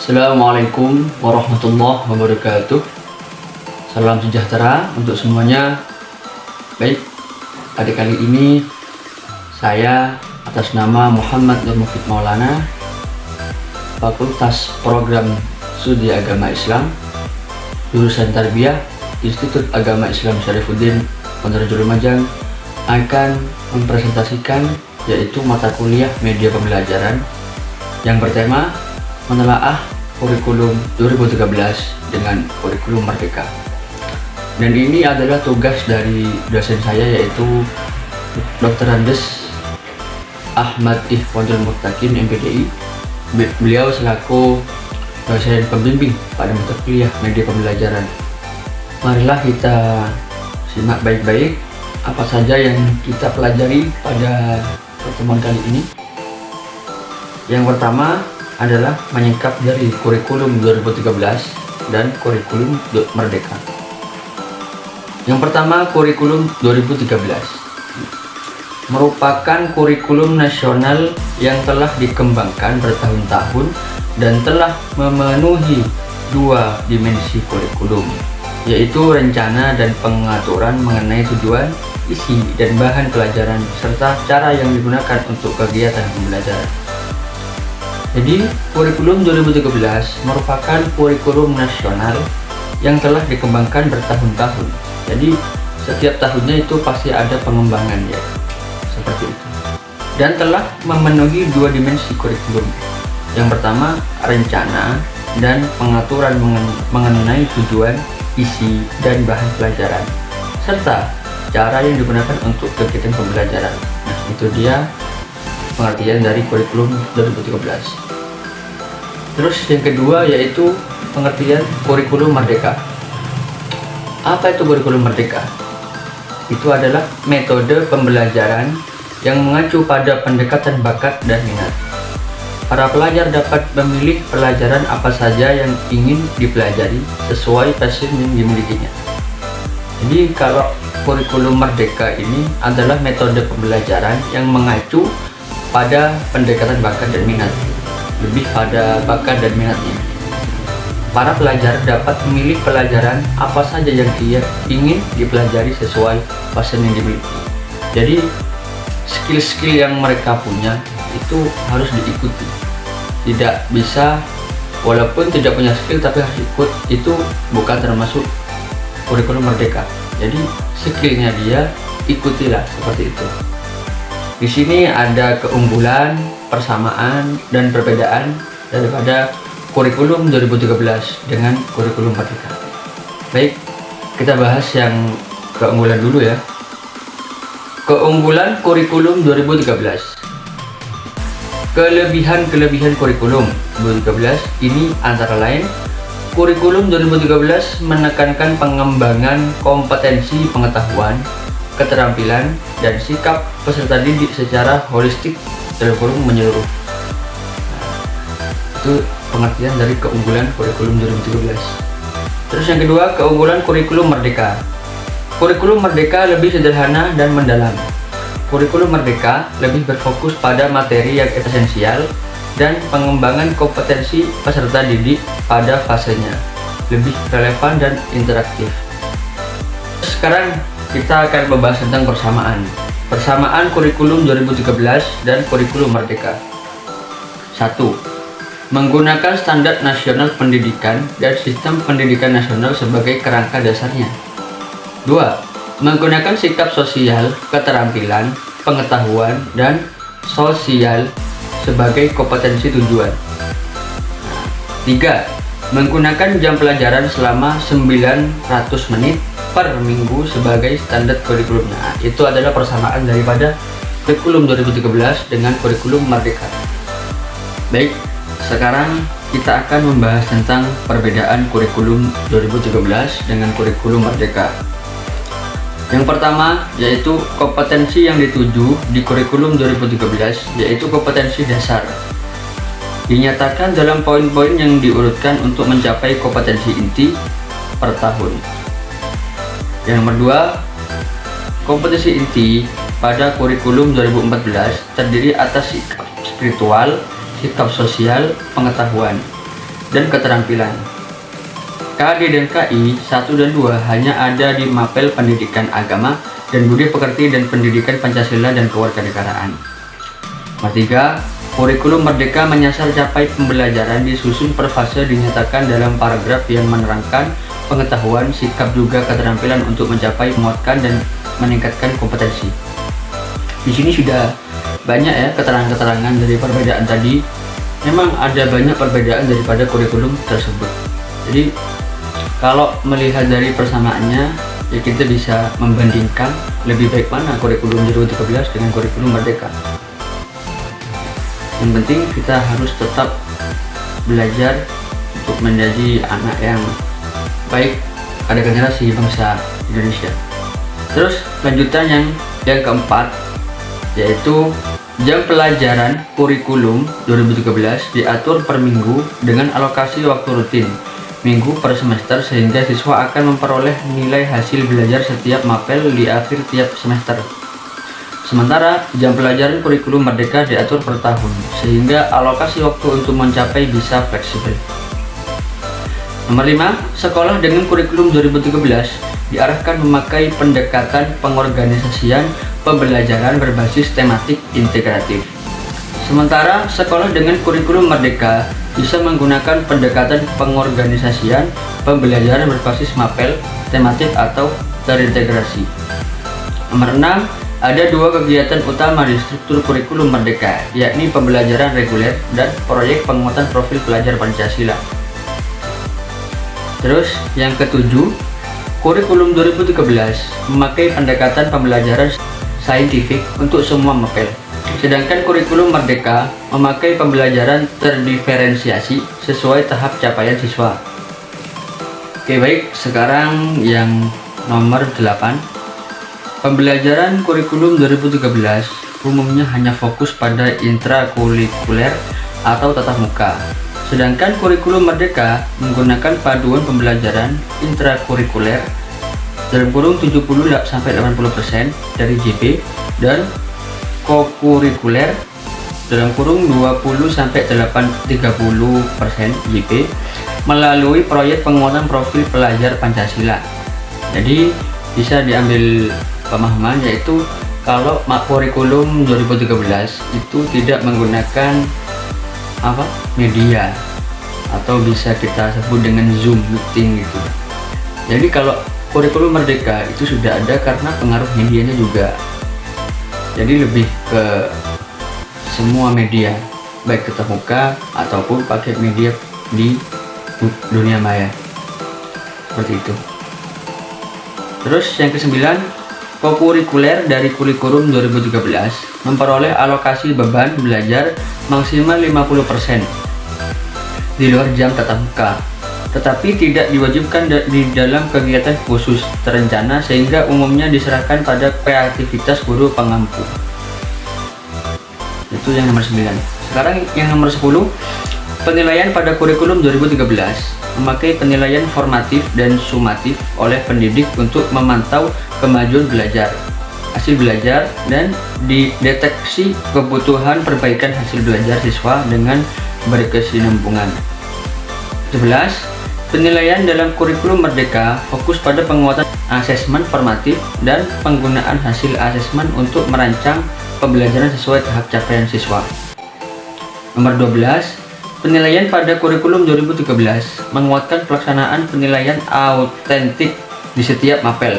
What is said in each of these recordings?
Assalamualaikum warahmatullahi wabarakatuh. Salam sejahtera untuk semuanya. Baik, pada kali ini saya atas nama Muhammad Nur Mufid Maulana, Fakultas Program Studi Agama Islam, Jurusan Tarbiyah, Institut Agama Islam Syarifuddin, Pondok Lumajang, akan mempresentasikan yaitu mata kuliah media pembelajaran yang bertema menelaah kurikulum 2013 dengan kurikulum Merdeka. Dan ini adalah tugas dari dosen saya yaitu Dr. Andes Ahmad Ihwanul Muttaqin MPDI. Beliau selaku dosen pembimbing pada mata kuliah media pembelajaran. Marilah kita simak baik-baik apa saja yang kita pelajari pada pertemuan kali ini. Yang pertama adalah menyingkap dari kurikulum 2013 dan kurikulum Merdeka. Yang pertama, kurikulum 2013 merupakan kurikulum nasional yang telah dikembangkan bertahun-tahun dan telah memenuhi dua dimensi kurikulum, yaitu rencana dan pengaturan mengenai tujuan, isi, dan bahan pelajaran serta cara yang digunakan untuk kegiatan pembelajaran. Jadi, kurikulum 2013 merupakan kurikulum nasional yang telah dikembangkan bertahun-tahun. Jadi, setiap tahunnya itu pasti ada pengembangan ya, seperti itu. Dan telah memenuhi dua dimensi kurikulum. Yang pertama, rencana dan pengaturan mengenai tujuan, isi, dan bahan pelajaran, serta cara yang digunakan untuk kegiatan pembelajaran. Nah, itu dia pengertian dari kurikulum 2013. Terus yang kedua yaitu pengertian kurikulum Merdeka. Apa itu kurikulum Merdeka? Itu adalah metode pembelajaran yang mengacu pada pendekatan bakat dan minat. Para pelajar dapat memilih pelajaran apa saja yang ingin dipelajari sesuai passion yang dimilikinya. Jadi kalau kurikulum Merdeka ini adalah metode pembelajaran yang mengacu pada pendekatan bakat dan minat, lebih pada bakat dan minatnya. Para pelajar dapat memilih pelajaran apa saja yang ia ingin dipelajari sesuai passion yang dimiliki. Jadi skill-skill yang mereka punya itu harus diikuti. Tidak bisa, walaupun tidak punya skill tapi harus ikut, itu bukan termasuk kurikulum Merdeka. Jadi skillnya dia ikutilah, seperti itu. Di sini ada keunggulan, persamaan, dan perbedaan daripada kurikulum 2013 dengan kurikulum Merdeka. Baik, kita bahas yang keunggulan dulu ya. Keunggulan kurikulum 2013. Kelebihan kurikulum 2013 ini antara lain: kurikulum 2013 menekankan pengembangan kompetensi pengetahuan, keterampilan, dan sikap peserta didik secara holistik dalam kurikulum menyeluruh. Itu pengertian dari keunggulan kurikulum 2013. Terus yang kedua, keunggulan kurikulum Merdeka. Kurikulum Merdeka lebih sederhana dan mendalam. Kurikulum Merdeka lebih berfokus pada materi yang esensial dan pengembangan kompetensi peserta didik pada fasenya, lebih relevan dan interaktif. Sekarang kita akan membahas tentang persamaan kurikulum 2013 dan kurikulum Merdeka. 1. Menggunakan standar nasional pendidikan dan sistem pendidikan nasional sebagai kerangka dasarnya. 2. Menggunakan sikap sosial, keterampilan, pengetahuan, dan sosial sebagai kompetensi tujuan. 3. Menggunakan jam pelajaran selama 900 menit per minggu sebagai standar kurikulumnya. Itu adalah persamaan daripada kurikulum 2013 dengan kurikulum Merdeka. Baik, sekarang kita akan membahas tentang perbedaan kurikulum 2013 dengan kurikulum Merdeka. Yang pertama yaitu kompetensi yang dituju di kurikulum 2013, yaitu kompetensi dasar. Dinyatakan dalam poin-poin yang diurutkan untuk mencapai kompetensi inti per tahun. Yang kedua, kompetensi inti pada kurikulum 2014 terdiri atas sikap spiritual, sikap sosial, pengetahuan. dan keterampilan. KD dan KI 1 dan 2 hanya ada di mapel pendidikan agama dan budi pekerti dan pendidikan Pancasila dan kewarganegaraan. Nomor 3, kurikulum merdeka menyasar capai pembelajaran disusun per fase dinyatakan dalam paragraf yang menerangkan pengetahuan, sikap juga keterampilan untuk mencapai, menguatkan dan meningkatkan kompetensi. Di sini sudah banyak ya keterangan-keterangan dari perbedaan tadi. Memang ada banyak perbedaan daripada kurikulum tersebut. Jadi kalau melihat dari persamaannya, ya kita bisa membandingkan lebih baik mana kurikulum 2013 dengan kurikulum merdeka. Yang penting kita harus tetap belajar untuk menjadi anak yang baik pada generasi bangsa Indonesia. Terus lanjutan yang keempat, yaitu jam pelajaran kurikulum 2013 diatur per minggu dengan alokasi waktu rutin minggu per semester, sehingga siswa akan memperoleh nilai hasil belajar setiap mapel di akhir tiap semester. Sementara jam pelajaran kurikulum merdeka diatur per tahun, sehingga alokasi waktu untuk mencapai bisa fleksibel. Nomor 5, sekolah dengan kurikulum 2013 diarahkan memakai pendekatan pengorganisasian pembelajaran berbasis tematik integratif. Sementara sekolah dengan kurikulum merdeka bisa menggunakan pendekatan pengorganisasian pembelajaran berbasis mapel, tematik atau terintegrasi. Nomor 6, ada dua kegiatan utama di struktur kurikulum merdeka, yakni pembelajaran reguler dan proyek penguatan profil pelajar Pancasila. Terus yang ketujuh, kurikulum 2013 memakai pendekatan pembelajaran saintifik untuk semua mapel. Sedangkan kurikulum merdeka memakai pembelajaran terdiferensiasi sesuai tahap capaian siswa. Oke baik, sekarang yang nomor 8. Pembelajaran kurikulum 2013 umumnya hanya fokus pada intrakurikuler atau tatap muka. Sedangkan kurikulum merdeka menggunakan paduan pembelajaran intrakurikuler dalam kurung 70-80% dari JP dan kokurikuler dalam kurung 20-30% JP melalui proyek penguatan profil pelajar Pancasila. Jadi bisa diambil pemahaman, yaitu kalau kurikulum 2013 itu tidak menggunakan media atau bisa kita sebut dengan Zoom meeting gitu. Jadi kalau kurikulum merdeka itu sudah ada karena pengaruh medianya juga. Jadi lebih ke semua media, baik tatap muka ataupun pakai media di dunia maya. Seperti itu. Terus yang ke-9, kokurikuler dari kurikulum 2013 memperoleh alokasi beban belajar maksimal 50% di luar jam tatap muka, tetapi tidak diwajibkan di dalam kegiatan khusus terencana, sehingga umumnya diserahkan pada kreativitas guru pengampu. Itu yang nomor 9. Sekarang yang nomor 10, penilaian pada kurikulum 2013 memakai penilaian formatif dan sumatif oleh pendidik untuk memantau kemajuan belajar, hasil belajar, dan dideteksi kebutuhan perbaikan hasil belajar siswa dengan berkesinambungan. 11. Penilaian dalam kurikulum merdeka fokus pada penguatan asesmen formatif dan penggunaan hasil asesmen untuk merancang pembelajaran sesuai tahap capaian siswa. Nomor 12. Penilaian pada kurikulum 2013 menguatkan pelaksanaan penilaian autentik di setiap mapel.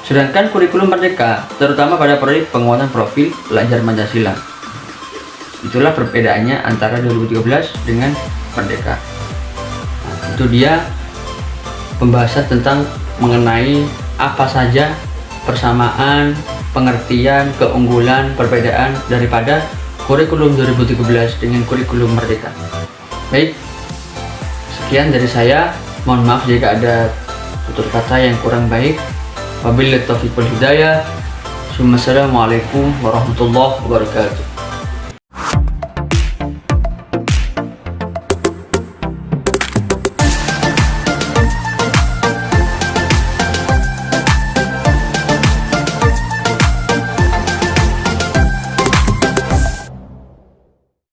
Sedangkan kurikulum merdeka terutama pada proyek penguatan profil pelajar Pancasila. Itulah perbedaannya antara 2013 dengan merdeka. Itu dia pembahasan tentang mengenai apa saja persamaan, pengertian, keunggulan, perbedaan daripada kurikulum 2013 dengan kurikulum merdeka. Baik, sekian dari saya. Mohon maaf jika ada tutur kata yang kurang baik. Wabillahi taufiq wal hidayah. Assalamualaikum warahmatullahi wabarakatuh.